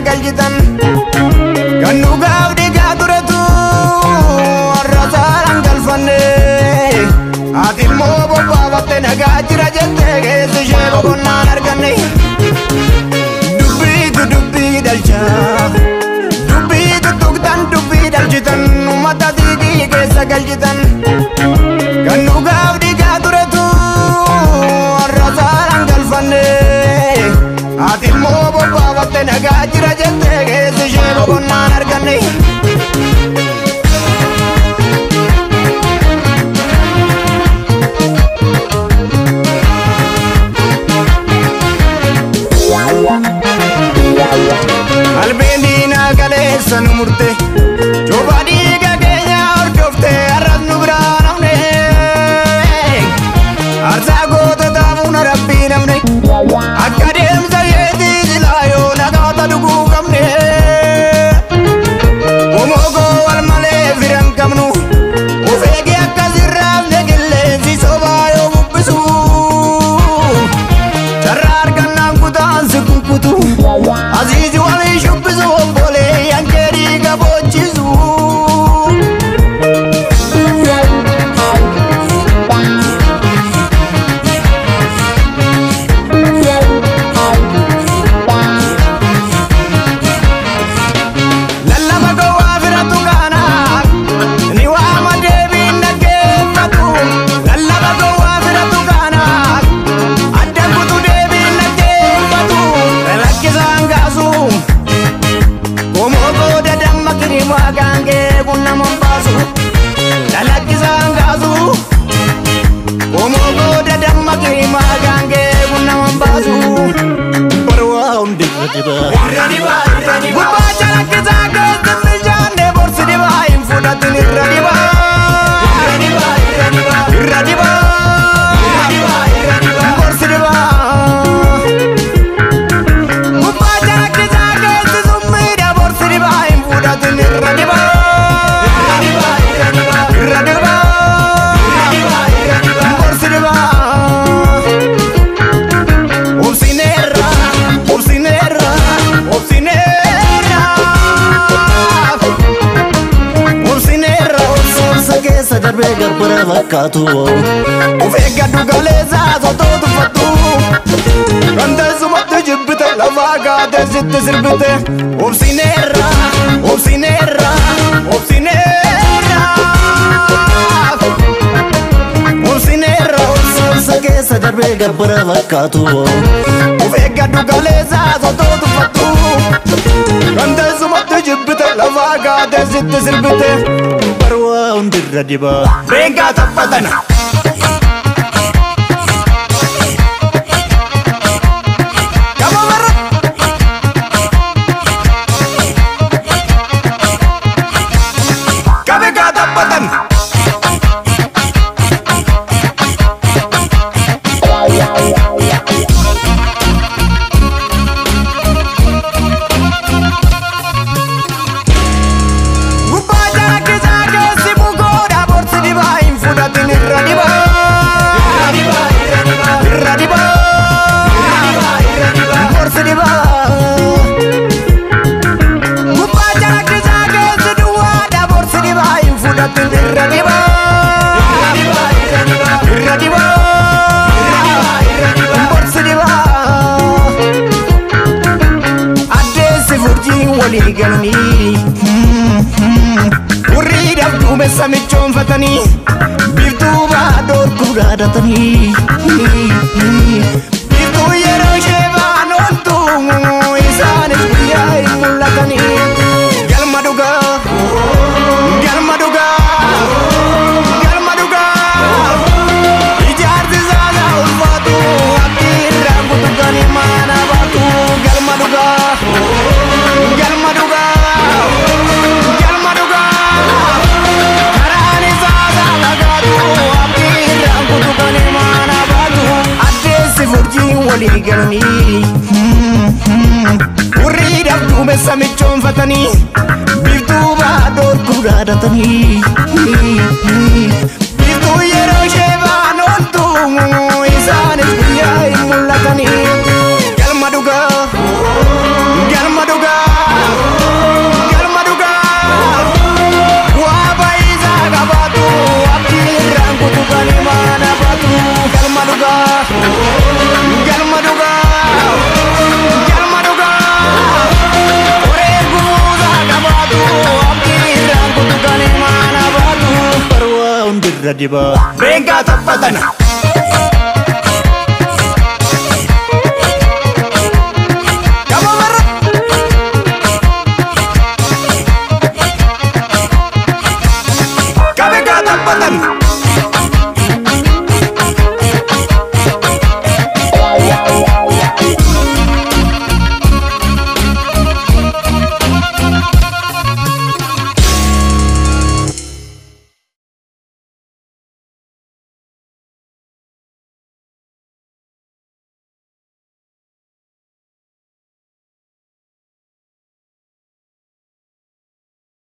galjitan kan dhugaaf dhiigaa turetu arrasaan galfanne ati immoo bobbaafatte nagaa jira jettee keessi ishee boqonnaan arganne dubbii dhalcha dubbii tuttuqtan dubbii dhalchitan uummata dhiigii keessa galchitan kan dhugaaf dhiigaa turetu arrasaan galfanne ati immoo bobbaafatte nagaa jira jettee keessi ishee boqonnaan arganne Albeendiina galeessa nu murte Jooba dhiiga keenya hordofte arras nu biraa namne Aarsaa goototaaf rabbii namne akka deemsa yeetii silaa yoo nagaata dhuguu qabne Omoogoo wal malee firan qabnu of eege akkas irraafne qilleensi sobaa yoo bubbisu Carraa argannaan kutaan si kukkutu Azizi wali shubbisu obbolee yankeerii gabochisu Lallaba gowwaa firatu kana ni waama deebiin dhaggeeffatu Lallaba gowwaa firatu kana adda kutu deebiin dhaggeeffatu Lakkisaan gaasu Omoogoo dadamma kirimaa gaangee kun nama baasu Lakkisaan gaasu Omoogoo dadamma kirimaa gaangee kun nama baasu Barwaa hundi irra dibaa Gubbaacha lakkisaa keessa bilchaanne borsi dibaa hin fudhatin irra dibaa Irra dibaa borsi dibaa Gubbaacha lakkisaa keessa summiidha borsi dibaa hin fudhatin irra dibaa Irra dibaa borsi dibaa Obsineerra Obsineerra Obsineerra Obsineerra Obsa keessa darbee garbara fakkaatu Of eeggadhu galeessaa sotoo tuffattu Kan teessumatti jibbite lafaa kaatee sitti sirbite Obsineerra Obsineerra Obsineerra Obsineerra Obsa keessa darbee garbara fakkaatu Of eeggadhu galeessaa sotoo tuffattu Kan teessumatti jibbite lafaa kaatee sitti sirbite Barwaa hundi irra dibaa Reengaa taphatana Urriidhaaf duumessa michoonfatanii Biiftuu baadoo gurguraadhatanii Biiftuu yeroo ishee baan ooltu Isaanis guyyaa hin mul'atanii Galma dhugaa Galma dhugaa Galma dhugaa Ijaarsi saasaa ulfaatu gonfatani biftu baador kudadatani biftu yero sheban oltu isanis guyya mullatani galma duga galma duga galma duga wa baiza gabatu abdiran kutukani mana batu galma duga galma duga galma duga ore guza gabatu abdiran kutukani mana batu parwa undir radiba benga tapatana